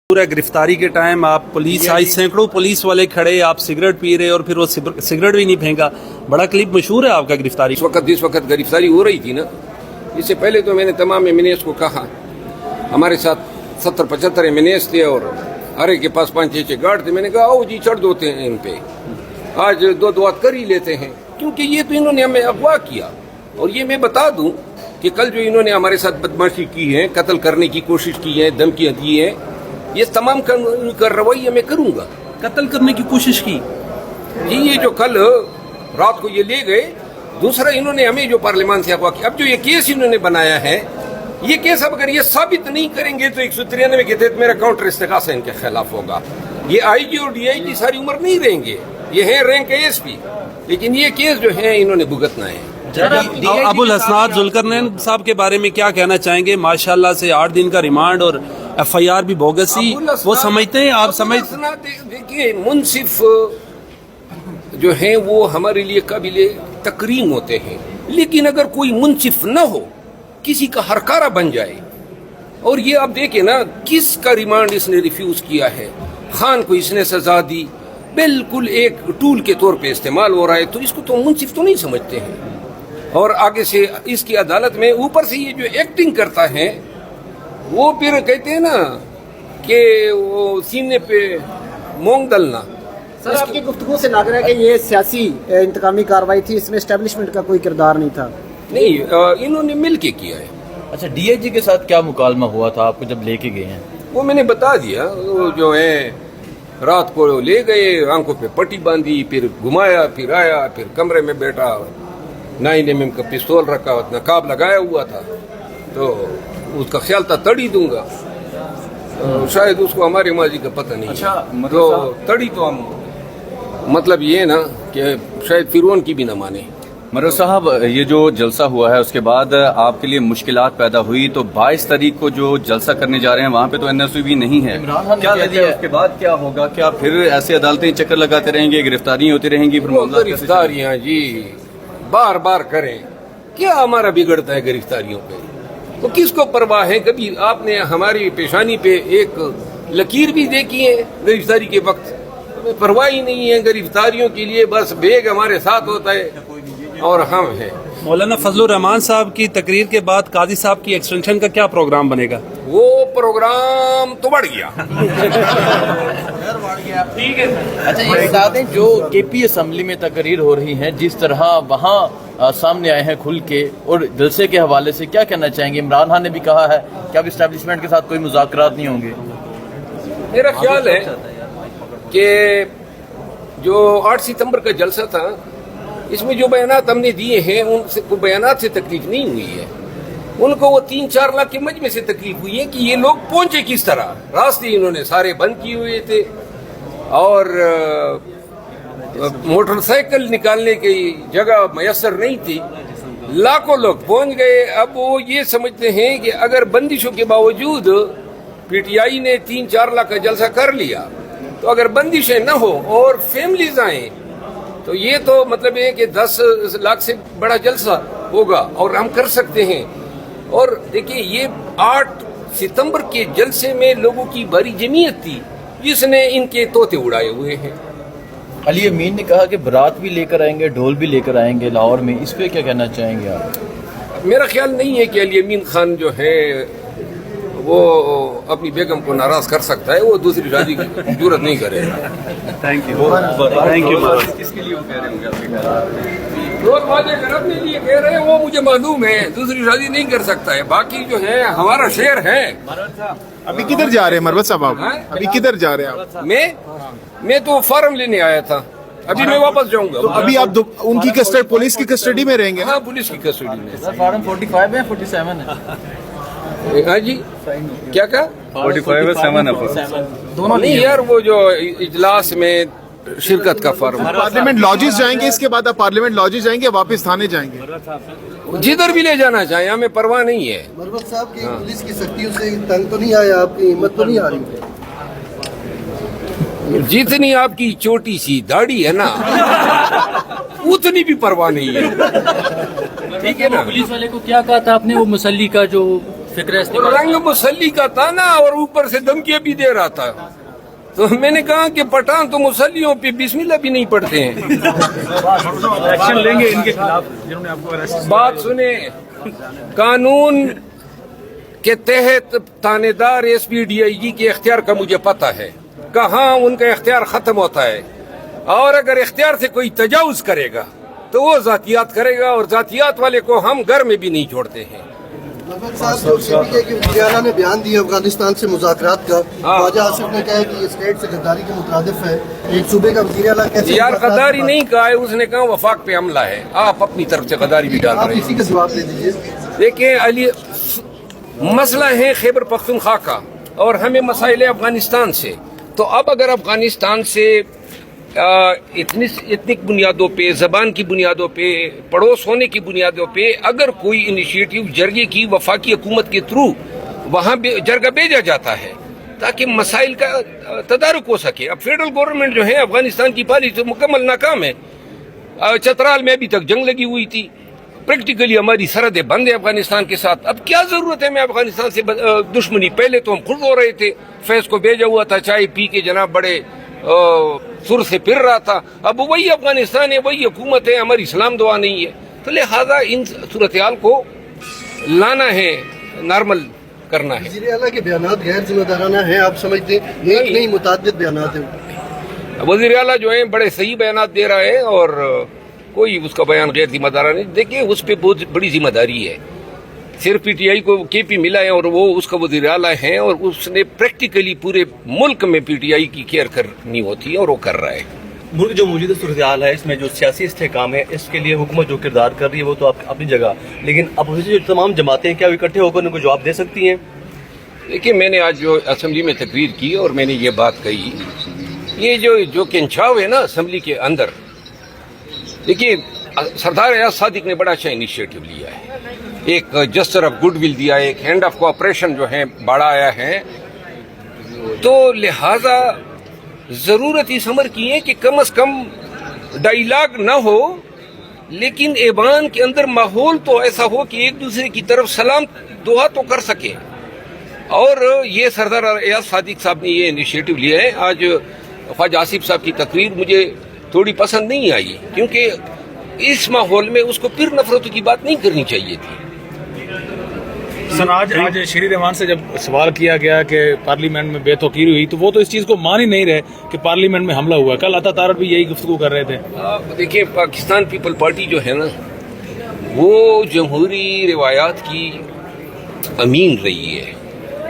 पूरा गिरफ्तारी के टाइम आप पुलिस आई, सैकड़ों पुलिस वाले खड़े, आप सिगरेट पी रहे और फिर वो सिगरेट भी नहीं फेंका। बड़ा क्लिप मशहूर है आपका गिरफ्तारी। जिस वक्त गिरफ्तारी हो रही थी ना, इससे पहले तो मैंने तमाम एमएनएस को कहा, हमारे साथ 70-75 एमएनएस थे और हर एक के पास 5-6 गार्ड थे। मैंने कहा आओ जी चढ़ दोते हैं इन पे, आज दो बात कर ही लेते हैं, क्योंकि ये तो इन्होंने हमें अगवा किया। और ये मैं बता दूं कि कल जो इन्होंने हमारे साथ बदमाशी की है, कत्ल करने की कोशिश की है, धमकियां दी है, ये तमाम कार्रवाई मैं करूंगा। कत्ल करने की कोशिश की जी, ये जो कल रात को ये ले गए, दूसरा इन्होंने हमें जो पार्लियामान से अगवा किया। अब जो ये केस इन्होंने बनाया है, ये केस अब अगर ये साबित नहीं करेंगे तो 193 के तहत मेरा काउंटर इस्तेगासा इनके खिलाफ होगा। ये आईजी और डीआईजी सारी उम्र नहीं रहेंगे, ये है रैंक एएसपी, लेकिन ये केस जो है इन्होंने भुगतना है। अबुल हसनात जुल्करनैन साहब के बारे में क्या कहना चाहेंगे? माशाल्लाह से 8 दिन का रिमांड और एफआईआर भी बोगसी, वो समझते हैं आप देखिए, मुंसिफ जो है वो हमारे लिए काबिले तकरीम होते हैं, लेकिन अगर कोई मुंसिफ न हो, किसी का हरकारा बन जाए, और ये आप देखें ना किसका रिमांड इसने रिफ्यूज किया है, खान को इसने सजा दी, बिल्कुल एक टूल के तौर पे इस्तेमाल हो रहा है, तो इसको तो मुंसिफ तो नहीं समझते हैं। और आगे से इसकी अदालत में ऊपर से ये जो एक्टिंग करता है, वो फिर कहते हैं ना कि वो सीने पे मोंग दलना। सर, आपकी गुफ्तगू से लग रहा है कि ये सियासी इंतकामी कार्रवाई थी, इसमें एस्टेब्लिशमेंट का कोई किरदार नहीं था। नहीं, इन्होंने मिल के किया है। अच्छा, डीआईजी के साथ क्या मुकालमा हुआ था आपको जब लेके गए हैं? वो मैंने बता दिया, वो जो है रात को ले गए, आंखों पे पट्टी बांधी, फिर घुमाया, फिर आया, फिर कमरे में बैठा, 9mm का पिस्तौल रखा, नकाब लगाया हुआ था, तो उसका ख्याल था तड़ी दूंगा, तो शायद उसको हमारे माजी का पता नहीं। अच्छा, तो तड़ी तो हम मतलब ये ना कि शायद फिरौन की भी न माने। मरो साहब, ये जो जलसा हुआ है उसके बाद आपके लिए मुश्किलात पैदा हुई, तो 22 तारीख को जो जलसा करने जा रहे हैं वहाँ पे तो एनएसयू भी नहीं है, क्या कहते हैं उसके बाद क्या होगा? क्या फिर ऐसे अदालतें चक्कर लगाते रहेंगे, गिरफ्तारियां होती रहेंगी? गिरफ्तारियां जी बार बार करें, क्या हमारा बिगड़ता है गिरफ्तारियों पे? तो किसको परवाह है? कभी आपने हमारी पेशानी पे एक लकीर भी देखी है गिरफ्तारी के वक्त? हमें परवाह ही नहीं है गिरफ्तारियों के लिए, बस बेग हमारे साथ होता है और हम हैं। मौलाना फजलुर रहमान साहब की तकरीर के बाद काजी साहब की एक्सटेंशन का क्या प्रोग्राम बनेगा? वो प्रोग्राम तो बढ़ गया। ठीक है। अच्छा, ये बता दें, जो केपी असम्बली में तकरीर हो रही है, जिस तरह वहाँ सामने आए हैं खुल के, और जलसे के हवाले से क्या कहना चाहेंगे? इमरान खान ने भी कहा है कि अब इस्टेब्लिशमेंट के साथ कोई मुज़ाकरात नहीं होंगे। मेरा ख्याल है कि जो 8 सितंबर का जलसा था, इसमें जो बयानात हमने दिए हैं, उनसे बयानात से तकलीफ नहीं हुई है। उनको वो 3-4 लाख के मजमे से तकलीफ हुई है कि ये लोग पहुंचे किस तरह। रास्ते इन्होंने सारे बंद किए हुए थे और मोटरसाइकिल निकालने की जगह मयसर नहीं थी, लाखों लोग पहुंच गए। अब वो ये समझते हैं कि अगर बंदिशों के बावजूद पीटीआई ने 3-4 लाख का जलसा कर लिया, तो अगर बंदिशें न हो और फैमिलीज आए, तो ये तो मतलब है कि 10 लाख से बड़ा जलसा होगा और हम कर सकते हैं। और देखिए, ये 8 सितंबर के जलसे में लोगों की बड़ी जमीयत थी जिसने इनके तोते उड़ाए हुए हैं। अली अमीन ने कहा कि बारात भी लेकर आएंगे, ढोल भी लेकर आएंगे लाहौर में, इस पे क्या कहना चाहेंगे आप? मेरा ख्याल नहीं है कि अली अमीन खान जो है वो अपनी बेगम को नाराज कर सकता है, वो दूसरी शादी की जरूरत नहीं करेगा। Thank you, thank you. किसके लिए वो कह रहे होंगे? लोग वादे कर अपने लिए कह रहे हैं, वो मुझे मालूम है, दूसरी शादी नहीं कर सकता है। बाकी जो है हमारा शेर है। अभी किधर जा रहे हैं मरवत साहब आप? अभी किधर जा रहे हैं आप? मैं तो फॉर्म लेने आया था, अभी मैं वापस जाऊंगा। तो अभी आप उनकी कस्टडी, पुलिस की कस्टडी में रहेंगे? हाँ, पुलिस की कस्टडी में। फॉर्म 45 है, 47 है? हाँ जी, क्या कहा? 45 है, 7 है दोनों नहीं यार, वो जो इजलास में शिरकत का फॉर्म। पार्लियामेंट लॉजेस जाएंगे, इसके बाद आप पार्लियामेंट लॉजेस जाएंगे, वापस थाने जाएंगे? जिधर भी ले जाना चाहे, हमें परवाह नहीं है। मरवत साहब की पुलिस की सख्तियों से तंग तो नहीं आया, आपकी हिम्मत तो नहीं आ रही है? जितनी आपकी छोटी सी दाढ़ी है ना, उतनी भी परवाह नहीं है। ठीक है ना? पुलिस वाले को क्या कहा था आपने, वो मुसल्ली का जो रंग मुसल्ली का था ना, और ऊपर से धमकियां भी दे रहा था। तो मैंने कहा कि पठान तो मुसल्लियों पे बिस्मिल्लाह भी नहीं पढ़ते हैं। एक्शन लेंगे इनके खिलाफ जिन्होंने आपको अरेस्ट। बात सुने, कानून के तहत थानेदार SPDIG के इख्तियार का मुझे पता है, कहाँ उनका इख्तियार खत्म होता है, और अगर इख्तियार से कोई तजावुज करेगा तो वो जातियात करेगा, और जातियात वाले को हम घर में भी नहीं छोड़ते हैं। महबूब साहब, जो CPK के वज़ीर आला ने बयान दिया अफगानिस्तान से मुज़ाकरात का, ख्वाजा आसिफ ने कहा कि ये स्टेट से गद्दारी के मुतरादिफ है। एक सूबे का वज़ीर आला कैसे यार गद्दारी नहीं कहा है उसने, कहा वफाक पे हमला है। आप अपनी तरफ से गद्दारी भी डाल आप रहे इसी हैं। का जवाब दे दीजिए। देखिए अली, मसला है खैबर पख्तूनख्वा का, और हमें मसाइल है अफगानिस्तान से। तो अब अगर अफगानिस्तान से इतनिक बुनियादों पे, जबान की बुनियादों पे, पड़ोस होने की बुनियादों पे अगर कोई इनिशिएटिव जरगे की वफाकी हुकूमत के थ्रू वहाँ जरगा भेजा जाता है ताकि मसाइल का तदारुक हो सके। अब फेडरल गवर्नमेंट जो है अफगानिस्तान की पॉलिसी तो मुकम्मल नाकाम है। चतराल में अभी तक जंग लगी हुई थी, प्रैक्टिकली हमारी सरहदें बंद है अफगानिस्तान के साथ। अब क्या जरूरत है मैं अफगानिस्तान से दुश्मनी, पहले तो हम खुद हो रहे थे, फैज को भेजा हुआ था, चाय पी के जनाब बड़े सुर से फिर रहा था। अब वही अफगानिस्तान है, वही हुकूमत है, हमारी इस्लाम दुआ नहीं है। तो लिहाजा इन सूरत हाल को लाना है, नॉर्मल करना है। वज़ीर आला के बयानात गैर जिम्मेदाराना हैं, आप समझते हैं? एक नहीं, मुताद्दिद बयानात हैं। वज़ीर आला जो है बड़े सही बयानात दे रहा है, और कोई उसका बयान गैर जिम्मेदाराना नहीं। देखिए उस पर बहुत बड़ी जिम्मेदारी है। सिर्फ PTI को KP मिला है और वो उसका वज़ीर आला है, और उसने प्रैक्टिकली पूरे मुल्क में PTI की केयर करनी होती है, और वो कर रहा है। मुल्क जो मौजूदा सूरत हाल है, इसमें जो सियासी इस्तेहकाम है, इसके लिए हुकूमत जो किरदार कर रही है वो तो अपनी जगह, लेकिन अपोजिशन जो तमाम जमातें हैं, क्या वो इकट्ठे होकर उनको जवाब दे सकती हैं? देखिए मैंने आज जो असम्बली में तकरीर की और मैंने ये बात कही, ये जो खिंचाव है ना असम्बली के अंदर, देखिए सरदार एजाज सादिक ने बड़ा अच्छा इनिशिएटिव लिया है, एक जस्टर ऑफ गुडविल दिया है, एक हैंड ऑफ कोऑपरेशन जो है बढ़ाया है। तो लिहाजा जरूरत इस अमर की है कि कम से कम डायलॉग ना हो, लेकिन ऐवान के अंदर माहौल तो ऐसा हो कि एक दूसरे की तरफ सलाम दुआ तो कर सके। और ये सरदार एजाज सादिक साहब ने ये इनिशिएटिव लिया है। आज ख्वाजा आसिफ साहब की तकरीर मुझे थोड़ी पसंद नहीं आई, क्योंकि इस माहौल में उसको फिर नफरतों की बात नहीं करनी चाहिए थी। सर आज शरीर रहमान से जब सवाल किया गया कि पार्लियामेंट में बेतौकीरी हुई, तो वो तो इस चीज को मान ही नहीं रहे कि पार्लियामेंट में हमला हुआ। कल अता तारड़ भी यही गुफ्तगू कर रहे थे। देखिए पाकिस्तान पीपल पार्टी जो है ना, वो जमहूरी रिवायात की अमीन रही है।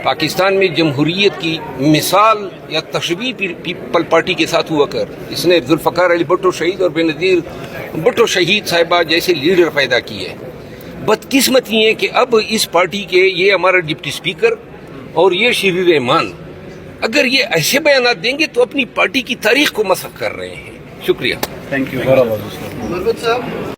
पाकिस्तान में जमहूरियत की मिसाल या तशबीह पीपल पार्टी के साथ हुआ कर इसने जुल्फ़कार अली भुट्टो शहीद और बेनज़ीर भुट्टो शहीद साहिबा जैसे लीडर पैदा किए। बदकिस्मती है कि अब इस पार्टी के ये हमारा डिप्टी स्पीकर और ये शरीर रहमान अगर ये ऐसे बयानात देंगे तो अपनी पार्टी की तारीख को मसख कर रहे हैं। शुक्रिया। Thank you. महबूब साहब